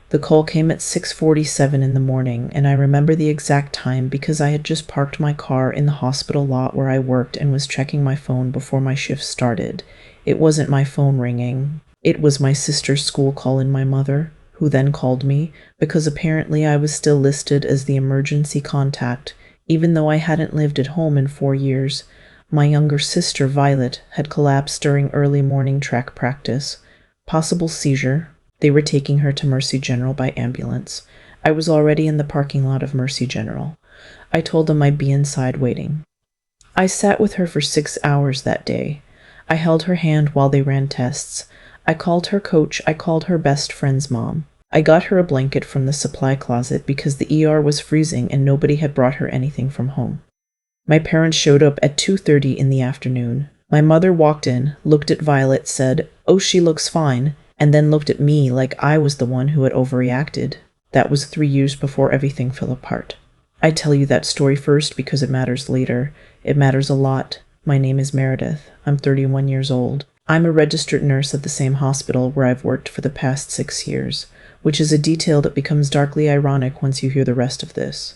The call came at 6:47 in the morning, and I remember the exact time because I had just parked my car in the hospital lot where I worked and was checking my phone before my shift started. It wasn't my phone ringing. It was my sister's school call and my mother, who then called me, because apparently I was still listed as the emergency contact, even though I hadn't lived at home in 4 years. My younger sister, Violet, had collapsed during early morning track practice. Possible seizure. They were taking her to Mercy General by ambulance. I was already in the parking lot of Mercy General. I told them I'd be inside waiting. I sat with her for 6 hours that day. I held her hand while they ran tests. I called her coach. I called her best friend's mom. I got her a blanket from the supply closet because the ER was freezing and nobody had brought her anything from home. My parents showed up at 2:30 in the afternoon. My mother walked in, looked at Violet, said, "Oh, she looks fine," and then looked at me like I was the one who had overreacted. That was 3 years before everything fell apart. I tell you that story first because it matters later. It matters a lot. My name is Meredith. I'm 31 years old. I'm a registered nurse at the same hospital where I've worked for the past 6 years, which is a detail that becomes darkly ironic once you hear the rest of this.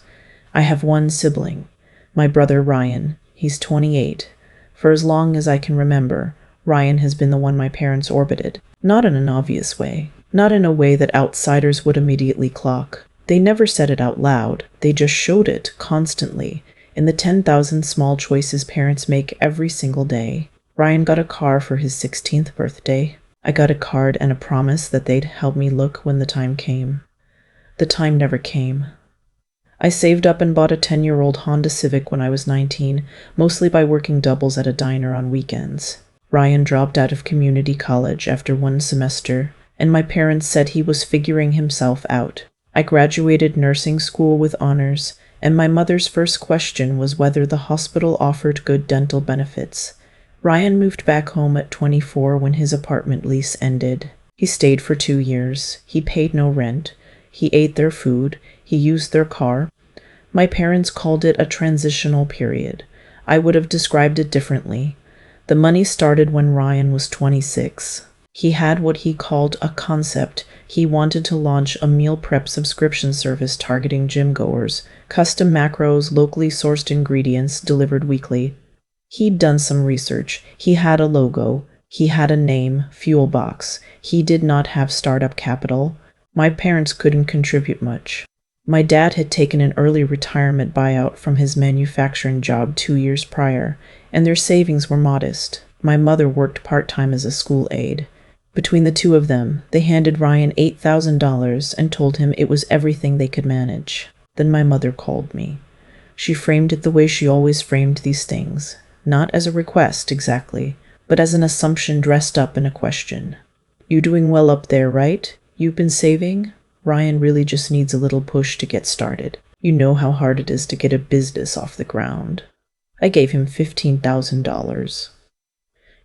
I have one sibling, my brother Ryan. He's 28. For as long as I can remember, Ryan has been the one my parents orbited. Not in an obvious way. Not in a way that outsiders would immediately clock. They never said it out loud. They just showed it constantly in the 10,000 small choices parents make every single day. Ryan got a car for his 16th birthday. I got a card and a promise that they'd help me look when the time came. The time never came. I saved up and bought a 10-year-old Honda Civic when I was 19, mostly by working doubles at a diner on weekends. Ryan dropped out of community college after 1 semester, and my parents said he was figuring himself out. I graduated nursing school with honors, and my mother's first question was whether the hospital offered good dental benefits. Ryan moved back home at 24 when his apartment lease ended. He stayed for 2 years. He paid no rent. He ate their food. He used their car. My parents called it a transitional period. I would have described it differently. The money started when Ryan was 26. He had what he called a concept. He wanted to launch a meal prep subscription service targeting gym goers, custom macros, locally sourced ingredients delivered weekly. He'd done some research. He had a logo. He had a name, Fuelbox. He did not have startup capital. My parents couldn't contribute much. My dad had taken an early retirement buyout from his manufacturing job 2 years prior, and their savings were modest. My mother worked part-time as a school aide. Between the two of them, they handed Ryan $8,000 and told him it was everything they could manage. Then my mother called me. She framed it the way she always framed these things. Not as a request, exactly, but as an assumption dressed up in a question. "You doing well up there, right? You've been saving? Ryan really just needs a little push to get started. You know how hard it is to get a business off the ground." I gave him $15,000.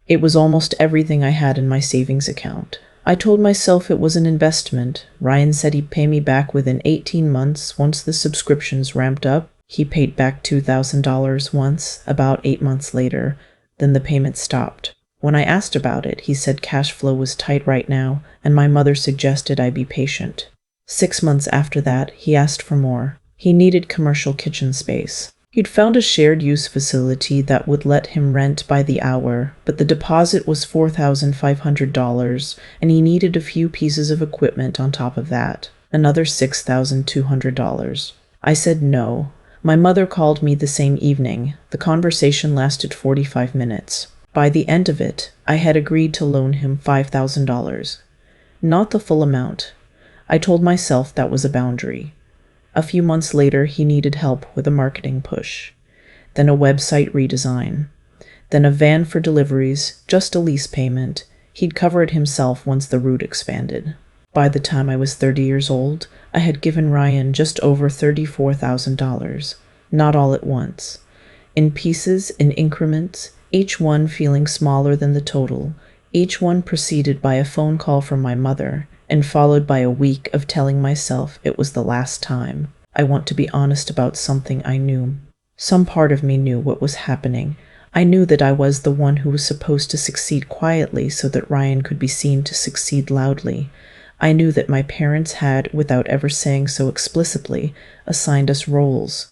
It was almost everything I had in my savings account. I told myself it was an investment. Ryan said he'd pay me back within 18 months once the subscriptions ramped up. He paid back $2,000 once, about 8 months later. Then the payment stopped. When I asked about it, he said cash flow was tight right now, and my mother suggested I be patient. 6 months after that, he asked for more. He needed commercial kitchen space. He'd found a shared-use facility that would let him rent by the hour, but the deposit was $4,500, and he needed a few pieces of equipment on top of that, another $6,200. I said no. My mother called me the same evening. The conversation lasted 45 minutes. By the end of it, I had agreed to loan him $5,000. Not the full amount. I told myself that was a boundary. A few months later, he needed help with a marketing push. Then a website redesign. Then a van for deliveries, just a lease payment. He'd cover it himself once the route expanded. By the time I was 30 years old, I had given Ryan just over $34,000. Not all at once. In pieces, in increments, each one feeling smaller than the total, each one preceded by a phone call from my mother, and followed by a week of telling myself it was the last time. I want to be honest about something I knew. Some part of me knew what was happening. I knew that I was the one who was supposed to succeed quietly so that Ryan could be seen to succeed loudly. I knew that my parents had, without ever saying so explicitly, assigned us roles.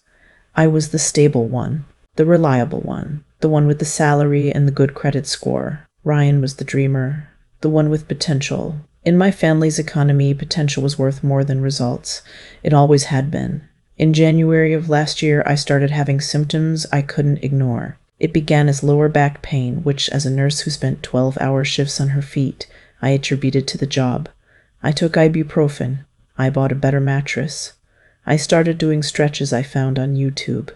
I was the stable one, the reliable one, the one with the salary and the good credit score. Ryan was the dreamer, the one with potential. In my family's economy, potential was worth more than results. It always had been. In January of last year, I started having symptoms I couldn't ignore. It began as lower back pain, which, as a nurse who spent 12-hour shifts on her feet, I attributed to the job. I took ibuprofen. I bought a better mattress. I started doing stretches I found on YouTube.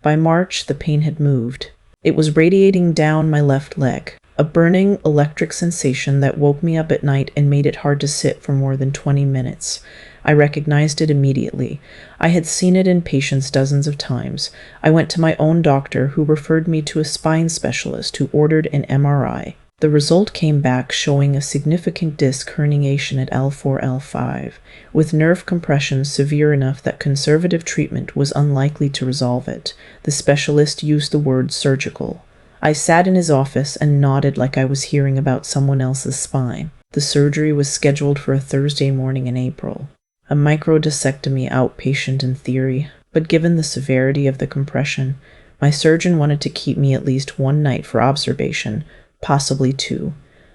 By March, the pain had moved. It was radiating down my left leg, a burning electric sensation that woke me up at night and made it hard to sit for more than 20 minutes. I recognized it immediately. I had seen it in patients dozens of times. I went to my own doctor, who referred me to a spine specialist who ordered an MRI. The result came back showing a significant disc herniation at L4-L5, with nerve compression severe enough that conservative treatment was unlikely to resolve it. The specialist used the word surgical. I sat in his office and nodded like I was hearing about someone else's spine. The surgery was scheduled for a Thursday morning in April. A microdiscectomy outpatient in theory, but given the severity of the compression, my surgeon wanted to keep me at least one night for observation, possibly 2.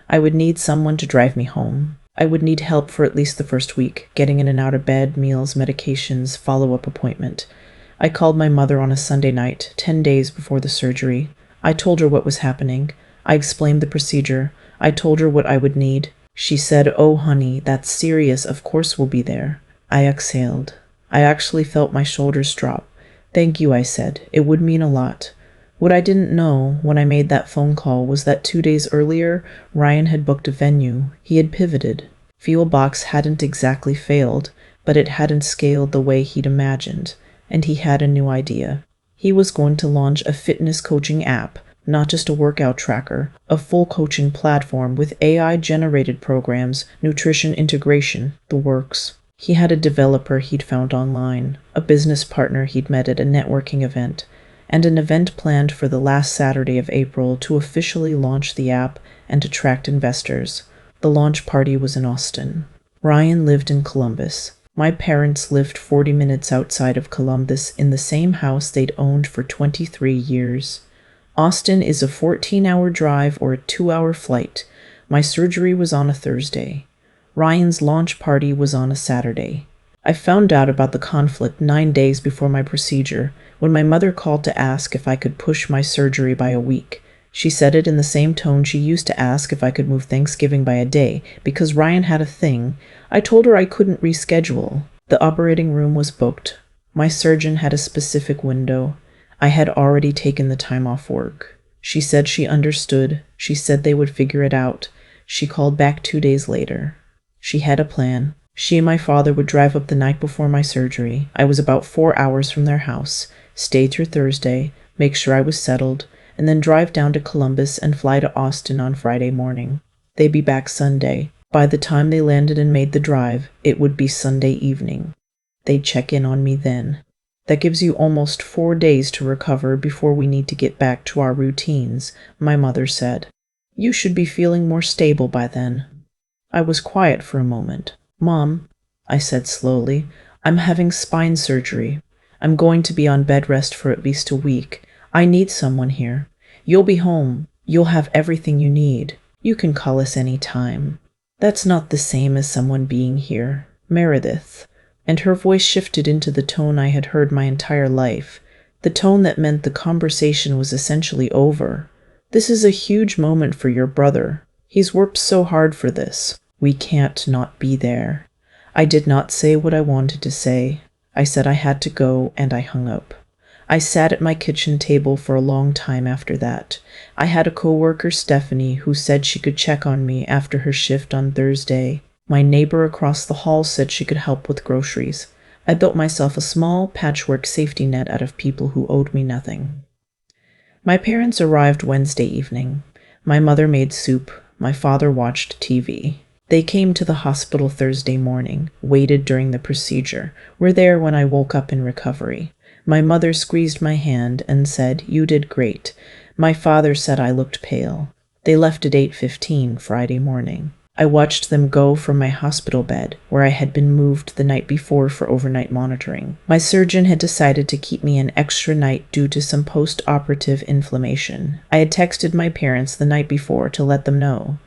I would need someone to drive me home. I would need help for at least the first week, getting in and out of bed, meals, medications, follow-up appointment. I called my mother on a Sunday night, 10 days before the surgery. I told her what was happening. I explained the procedure. I told her what I would need. She said, "Oh, honey, that's serious. Of course we'll be there." I exhaled. I actually felt my shoulders drop. "Thank you," I said. "It would mean a lot." What I didn't know when I made that phone call was that 2 days earlier, Ryan had booked a venue. He had pivoted. Fuelbox hadn't exactly failed, but it hadn't scaled the way he'd imagined, and he had a new idea. He was going to launch a fitness coaching app, not just a workout tracker, a full coaching platform with AI-generated programs, nutrition integration, the works. He had a developer he'd found online, a business partner he'd met at a networking event, and an event planned for the last Saturday of April to officially launch the app and attract investors. The launch party was in Austin. Ryan lived in Columbus. My parents lived 40 minutes outside of Columbus in the same house they'd owned for 23 years. Austin is a 14-hour drive or a 2-hour flight. My surgery was on a Thursday. Ryan's launch party was on a Saturday. I found out about the conflict 9 days before my procedure, when my mother called to ask if I could push my surgery by a week. She said it in the same tone she used to ask if I could move Thanksgiving by a day, because Ryan had a thing. I told her I couldn't reschedule. The operating room was booked. My surgeon had a specific window. I had already taken the time off work. She said she understood. She said they would figure it out. She called back 2 days later. She had a plan. She and my father would drive up the night before my surgery. I was about 4 hours from their house, stay through Thursday, make sure I was settled, and then drive down to Columbus and fly to Austin on Friday morning. They'd be back Sunday. By the time they landed and made the drive, it would be Sunday evening. They'd check in on me then. That gives you almost 4 days to recover before we need to get back to our routines, my mother said. You should be feeling more stable by then. I was quiet for a moment. Mom, I said slowly, I'm having spine surgery. I'm going to be on bed rest for at least a week. I need someone here. You'll be home. You'll have everything you need. You can call us any time. That's not the same as someone being here. Meredith. And her voice shifted into the tone I had heard my entire life, the tone that meant the conversation was essentially over. This is a huge moment for your brother. He's worked so hard for this. We can't not be there. I did not say what I wanted to say. I said I had to go, and I hung up. I sat at my kitchen table for a long time after that. I had a coworker, Stephanie, who said she could check on me after her shift on Thursday. My neighbor across the hall said she could help with groceries. I built myself a small patchwork safety net out of people who owed me nothing. My parents arrived Wednesday evening. My mother made soup. My father watched TV. They came to the hospital Thursday morning, waited during the procedure, were there when I woke up in recovery. My mother squeezed my hand and said, "You did great." My father said I looked pale. They left at 8:15 Friday morning. I watched them go from my hospital bed, where I had been moved the night before for overnight monitoring. My surgeon had decided to keep me an extra night due to some post-operative inflammation. I had texted my parents the night before to let them know.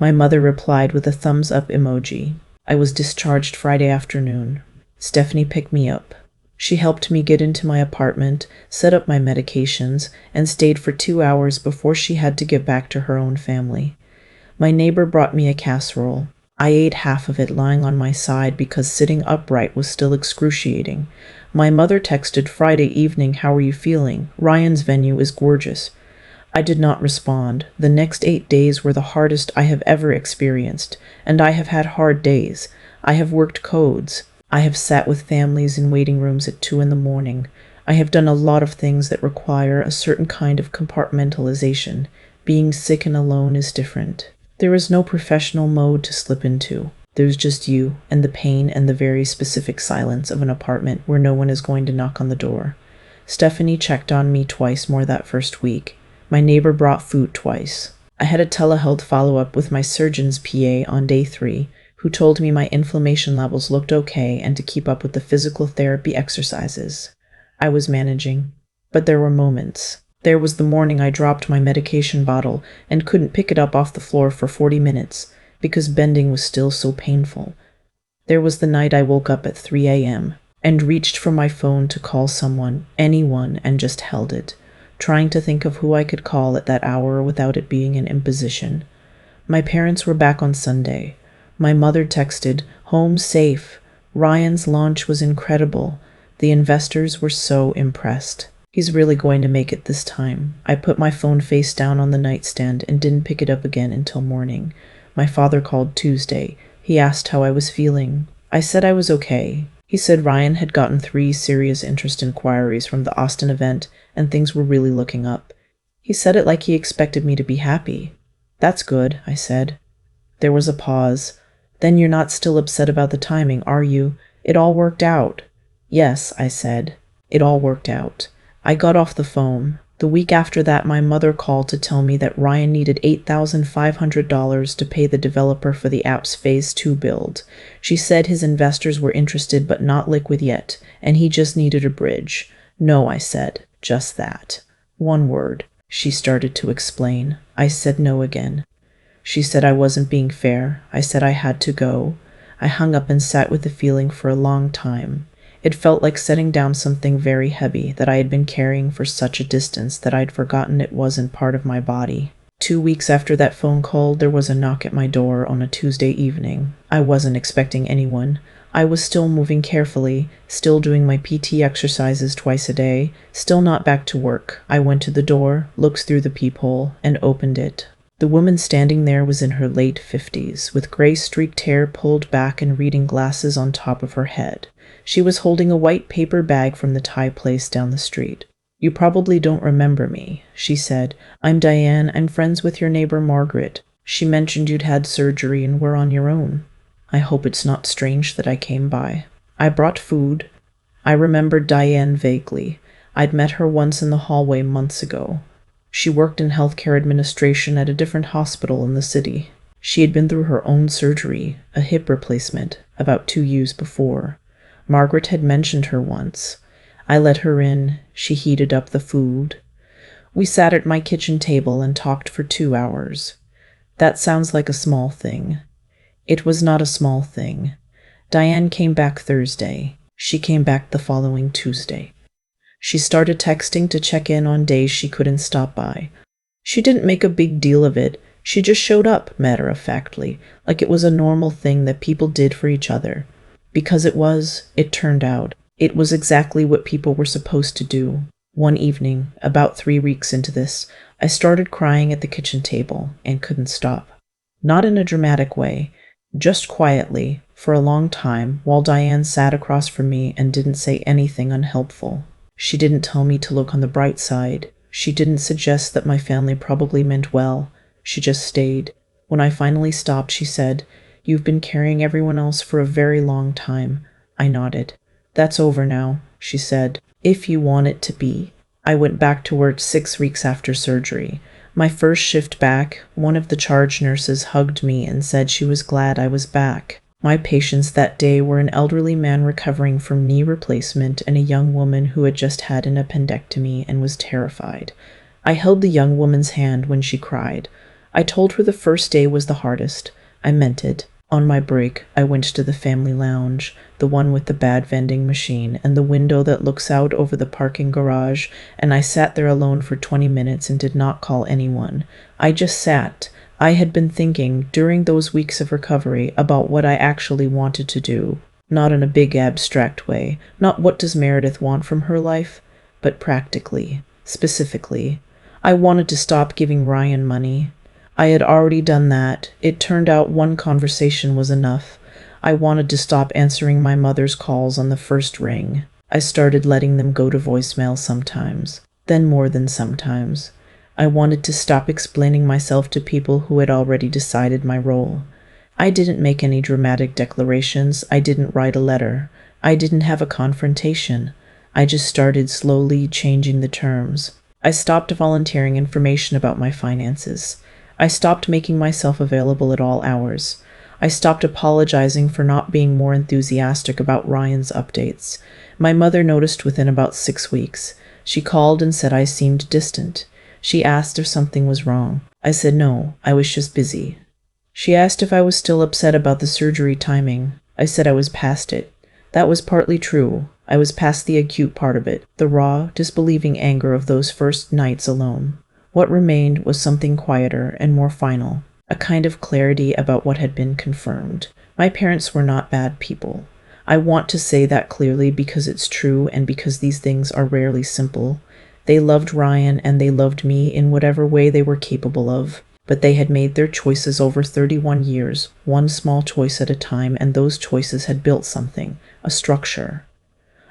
My mother replied with a thumbs-up emoji. I was discharged Friday afternoon. Stephanie picked me up. She helped me get into my apartment, set up my medications, and stayed for 2 hours before she had to get back to her own family. My neighbor brought me a casserole. I ate half of it lying on my side because sitting upright was still excruciating. My mother texted Friday evening, "How are you feeling? Ryan's venue is gorgeous." I did not respond. The next 8 days were the hardest I have ever experienced, and I have had hard days. I have worked codes. I have sat with families in waiting rooms at 2 in the morning. I have done a lot of things that require a certain kind of compartmentalization. Being sick and alone is different. There is no professional mode to slip into. There's just you and the pain and the very specific silence of an apartment where no one is going to knock on the door. Stephanie checked on me twice more that first week. My neighbor brought food twice. I had a telehealth follow-up with my surgeon's PA on day 3, who told me my inflammation levels looked okay and to keep up with the physical therapy exercises. I was managing, but there were moments. There was the morning I dropped my medication bottle and couldn't pick it up off the floor for 40 minutes because bending was still so painful. There was the night I woke up at 3 a.m. and reached for my phone to call someone, anyone, and just held it, trying to think of who I could call at that hour without it being an imposition. My parents were back on Sunday. My mother texted, "Home safe. Ryan's launch was incredible. The investors were so impressed. He's really going to make it this time." I put my phone face down on the nightstand and didn't pick it up again until morning. My father called Tuesday. He asked how I was feeling. I said I was okay. He said Ryan had gotten 3 serious interest inquiries from the Austin event and things were really looking up. He said it like he expected me to be happy. "That's good," I said. There was a pause. "Then you're not still upset about the timing, are you? It all worked out." "Yes," I said. "It all worked out." I got off the phone. The week after that, my mother called to tell me that Ryan needed $8,500 to pay the developer for the app's Phase 2 build. She said his investors were interested but not liquid yet, and he just needed a bridge. "No," I said. "Just that. One word." She started to explain. I said no again. She said I wasn't being fair. I said I had to go. I hung up and sat with the feeling for a long time. It felt like setting down something very heavy that I had been carrying for such a distance that I'd forgotten it wasn't part of my body. 2 weeks after that phone call, there was a knock at my door on a Tuesday evening. I wasn't expecting anyone. I was still moving carefully, still doing my PT exercises twice a day, still not back to work. I went to the door, looked through the peephole, and opened it. The woman standing there was in her late 50s, with gray streaked hair pulled back and reading glasses on top of her head. She was holding a white paper bag from the Thai place down the street. "You probably don't remember me," she said. "I'm Diane. I'm friends with your neighbor Margaret. She mentioned you'd had surgery and were on your own. I hope it's not strange that I came by." I brought food. I remembered Diane vaguely. I'd met her once in the hallway months ago. She worked in healthcare administration at a different hospital in the city. She had been through her own surgery, a hip replacement, about 2 years before. Margaret had mentioned her once. I let her in. She heated up the food. We sat at my kitchen table and talked for 2 hours. That sounds like a small thing. It was not a small thing. Diane came back Thursday. She came back the following Tuesday. She started texting to check in on days she couldn't stop by. She didn't make a big deal of it. She just showed up, matter-of-factly, like it was a normal thing that people did for each other. Because it was, it turned out. It was exactly what people were supposed to do. One evening, about 3 weeks into this, I started crying at the kitchen table and couldn't stop. Not in a dramatic way, just quietly, for a long time, while Diane sat across from me and didn't say anything unhelpful. She didn't tell me to look on the bright side. She didn't suggest that my family probably meant well. She just stayed. When I finally stopped, she said, "You've been carrying everyone else for a very long time." I nodded. "That's over now," she said, "if you want it to be." I went back to work 6 weeks after surgery. My first shift back, one of the charge nurses hugged me and said she was glad I was back. My patients that day were an elderly man recovering from knee replacement and a young woman who had just had an appendectomy and was terrified. I held the young woman's hand when she cried. I told her the first day was the hardest. I meant it. On my break, I went to the family lounge, the one with the bad vending machine and the window that looks out over the parking garage, and I sat there alone for 20 minutes and did not call anyone. I just sat. I had been thinking, during those weeks of recovery, about what I actually wanted to do. Not in a big abstract way, not what does Meredith want from her life, but practically, specifically. I wanted to stop giving Ryan money. I had already done that. It turned out one conversation was enough. I wanted to stop answering my mother's calls on the first ring. I started letting them go to voicemail sometimes, then more than sometimes. I wanted to stop explaining myself to people who had already decided my role. I didn't make any dramatic declarations. I didn't write a letter. I didn't have a confrontation. I just started slowly changing the terms. I stopped volunteering information about my finances. I stopped making myself available at all hours. I stopped apologizing for not being more enthusiastic about Ryan's updates. My mother noticed within about 6 weeks. She called and said I seemed distant. She asked if something was wrong. I said no, I was just busy. She asked if I was still upset about the surgery timing. I said I was past it. That was partly true. I was past the acute part of it, the raw, disbelieving anger of those first nights alone. What remained was something quieter and more final, a kind of clarity about what had been confirmed. My parents were not bad people. I want to say that clearly because it's true and because these things are rarely simple. They loved Ryan and they loved me in whatever way they were capable of, but they had made their choices over 31 years, one small choice at a time, and those choices had built something, a structure,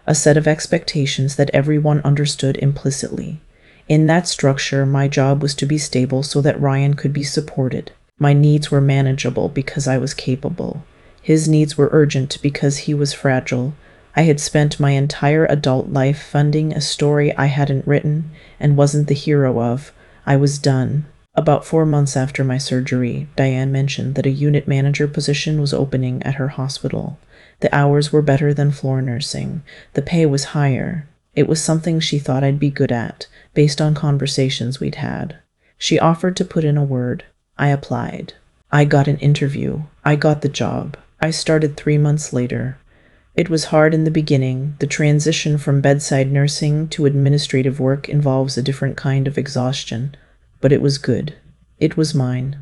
a set of expectations that everyone understood implicitly. In that structure, my job was to be stable so that Ryan could be supported. My needs were manageable because I was capable. His needs were urgent because he was fragile. I had spent my entire adult life funding a story I hadn't written and wasn't the hero of. I was done. About 4 months after my surgery, Diane mentioned that a unit manager position was opening at her hospital. The hours were better than floor nursing. The pay was higher. It was something she thought I'd be good at, based on conversations we'd had. She offered to put in a word. I applied. I got an interview. I got the job. I started 3 months later. It was hard in the beginning. The transition from bedside nursing to administrative work involves a different kind of exhaustion. But it was good. It was mine.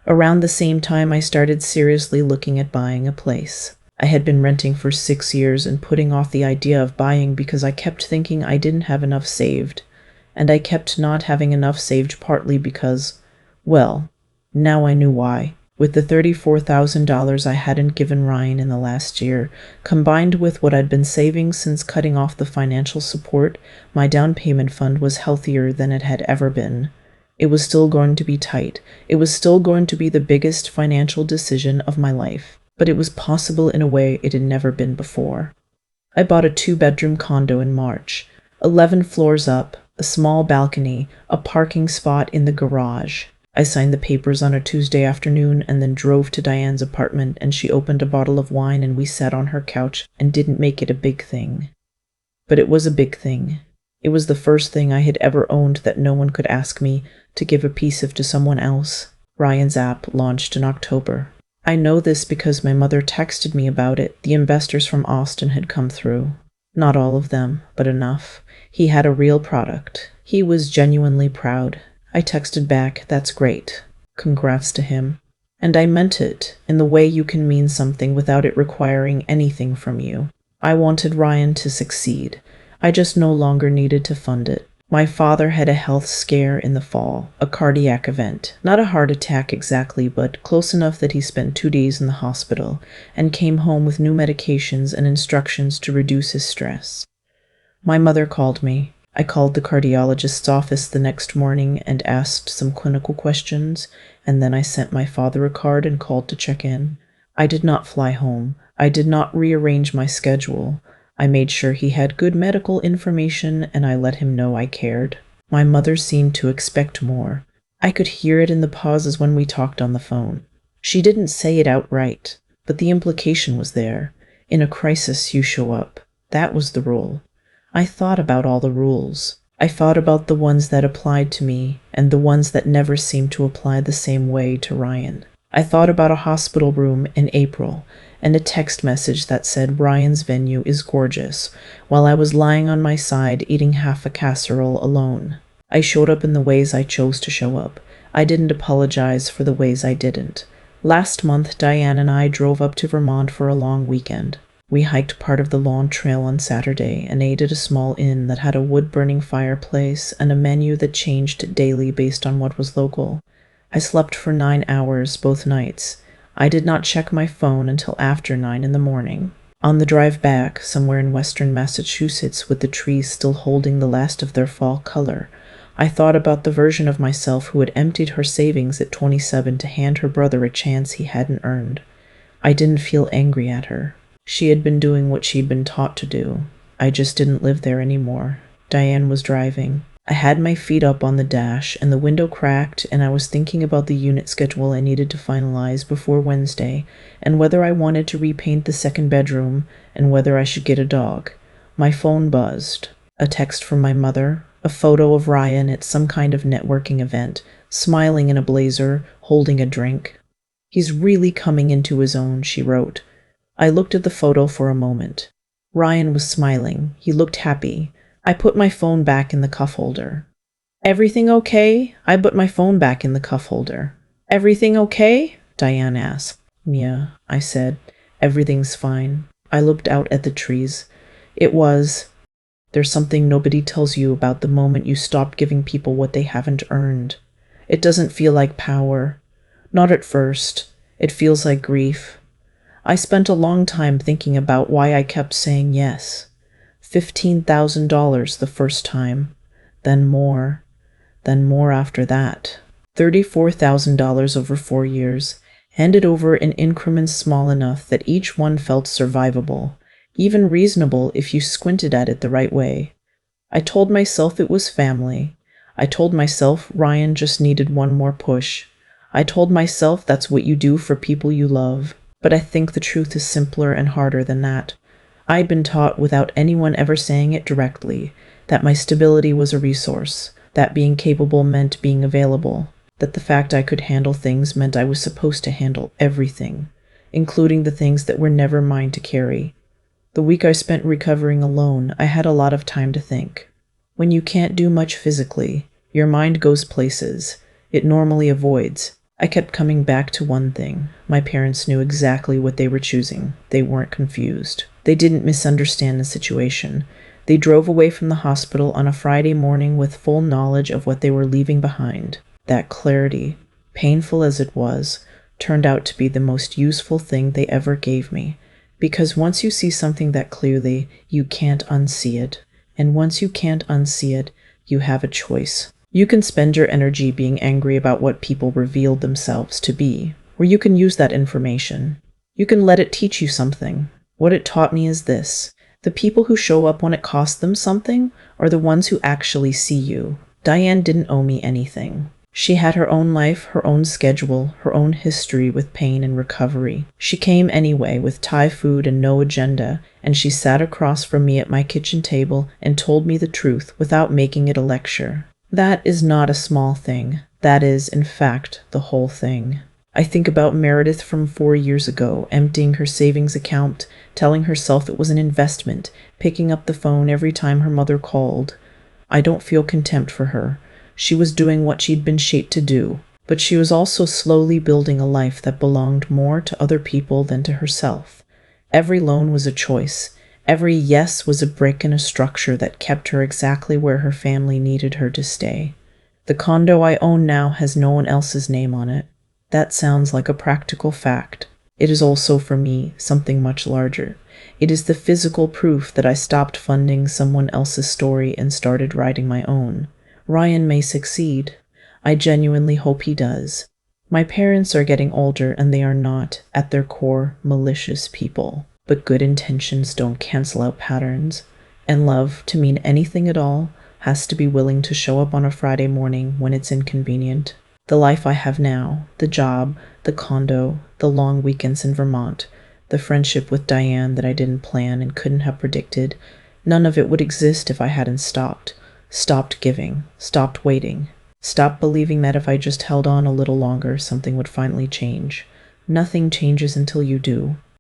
Around the same time, I started seriously looking at buying a place. I had been renting for 6 years and putting off the idea of buying because I kept thinking I didn't have enough saved. And I kept not having enough saved partly because, well, now I knew why. With the $34,000 I hadn't given Ryan in the last year, combined with what I'd been saving since cutting off the financial support, my down payment fund was healthier than it had ever been. It was still going to be tight. It was still going to be the biggest financial decision of my life. But it was possible in a way it had never been before. I bought a 2-bedroom condo in March, 11 floors up, a small balcony, a parking spot in the garage. I signed the papers on a Tuesday afternoon and then drove to Diane's apartment, and she opened a bottle of wine and we sat on her couch and didn't make it a big thing. But it was a big thing. It was the first thing I had ever owned that no one could ask me to give a piece of to someone else. Ryan's app launched in October. I know this because my mother texted me about it. The investors from Austin had come through. Not all of them, but enough. He had a real product. He was genuinely proud. I texted back, "That's great. Congrats to him." And I meant it, in the way you can mean something without it requiring anything from you. I wanted Ryan to succeed. I just no longer needed to fund it. My father had a health scare in the fall, a cardiac event. Not a heart attack exactly, but close enough that he spent 2 days in the hospital and came home with new medications and instructions to reduce his stress. My mother called me. I called the cardiologist's office the next morning and asked some clinical questions, and then I sent my father a card and called to check in. I did not fly home. I did not rearrange my schedule. I made sure he had good medical information, and I let him know I cared. My mother seemed to expect more. I could hear it in the pauses when we talked on the phone. She didn't say it outright, but the implication was there. In a crisis, you show up. That was the rule. I thought about all the rules. I thought about the ones that applied to me and the ones that never seemed to apply the same way to Ryan. I thought about a hospital room in April and a text message that said Ryan's venue is gorgeous while I was lying on my side eating half a casserole alone. I showed up in the ways I chose to show up. I didn't apologize for the ways I didn't. Last month, Diane and I drove up to Vermont for a long weekend. We hiked part of the Lawn Trail on Saturday and ate at a small inn that had a wood-burning fireplace and a menu that changed daily based on what was local. I slept for 9 hours both nights. I did not check my phone until after 9 in the morning. On the drive back, somewhere in western Massachusetts with the trees still holding the last of their fall color, I thought about the version of myself who had emptied her savings at 27 to hand her brother a chance he hadn't earned. I didn't feel angry at her. She had been doing what she'd been taught to do. I just didn't live there anymore. Diane was driving. I had my feet up on the dash, and the window cracked, and I was thinking about the unit schedule I needed to finalize before Wednesday, and whether I wanted to repaint the second bedroom, and whether I should get a dog. My phone buzzed. A text from my mother, a photo of Ryan at some kind of networking event, smiling in a blazer, holding a drink. "He's really coming into his own," she wrote. I looked at the photo for a moment. Ryan was smiling. He looked happy. I put my phone back in the cuff holder. "Everything okay?" I put my phone back in the cuff holder. "Everything okay?" Diane asked. "Yeah," I said. "Everything's fine." I looked out at the trees. There's something nobody tells you about the moment you stop giving people what they haven't earned. It doesn't feel like power. Not at first. It feels like grief. I spent a long time thinking about why I kept saying yes. $15,000 the first time, then more after that. $34,000 over 4 years, handed over in increments small enough that each one felt survivable, even reasonable if you squinted at it the right way. I told myself it was family. I told myself Ryan just needed one more push. I told myself that's what you do for people you love. But I think the truth is simpler and harder than that. I'd been taught, without anyone ever saying it directly, that my stability was a resource, that being capable meant being available, that the fact I could handle things meant I was supposed to handle everything, including the things that were never mine to carry. The week I spent recovering alone, I had a lot of time to think. When you can't do much physically, your mind goes places it normally avoids. I kept coming back to one thing. My parents knew exactly what they were choosing. They weren't confused. They didn't misunderstand the situation. They drove away from the hospital on a Friday morning with full knowledge of what they were leaving behind. That clarity, painful as it was, turned out to be the most useful thing they ever gave me. Because once you see something that clearly, you can't unsee it. And once you can't unsee it, you have a choice. You can spend your energy being angry about what people revealed themselves to be, or you can use that information. You can let it teach you something. What it taught me is this: the people who show up when it costs them something are the ones who actually see you. Diane didn't owe me anything. She had her own life, her own schedule, her own history with pain and recovery. She came anyway with Thai food and no agenda, and she sat across from me at my kitchen table and told me the truth without making it a lecture. That is not a small thing. That is, in fact, the whole thing. I think about Meredith from 4 years ago, emptying her savings account, telling herself it was an investment, picking up the phone every time her mother called. I don't feel contempt for her. She was doing what she'd been shaped to do, but she was also slowly building a life that belonged more to other people than to herself. Every loan was a choice. Every yes was a brick in a structure that kept her exactly where her family needed her to stay. The condo I own now has no one else's name on it. That sounds like a practical fact. It is also, for me, something much larger. It is the physical proof that I stopped funding someone else's story and started writing my own. Ryan may succeed. I genuinely hope he does. My parents are getting older, and they are not, at their core, malicious people. But good intentions don't cancel out patterns. And love, to mean anything at all, has to be willing to show up on a Friday morning when it's inconvenient. The life I have now, the job, the condo, the long weekends in Vermont, the friendship with Diane that I didn't plan and couldn't have predicted, none of it would exist if I hadn't stopped. Stopped giving, stopped waiting, stopped believing that if I just held on a little longer, something would finally change. Nothing changes until you do.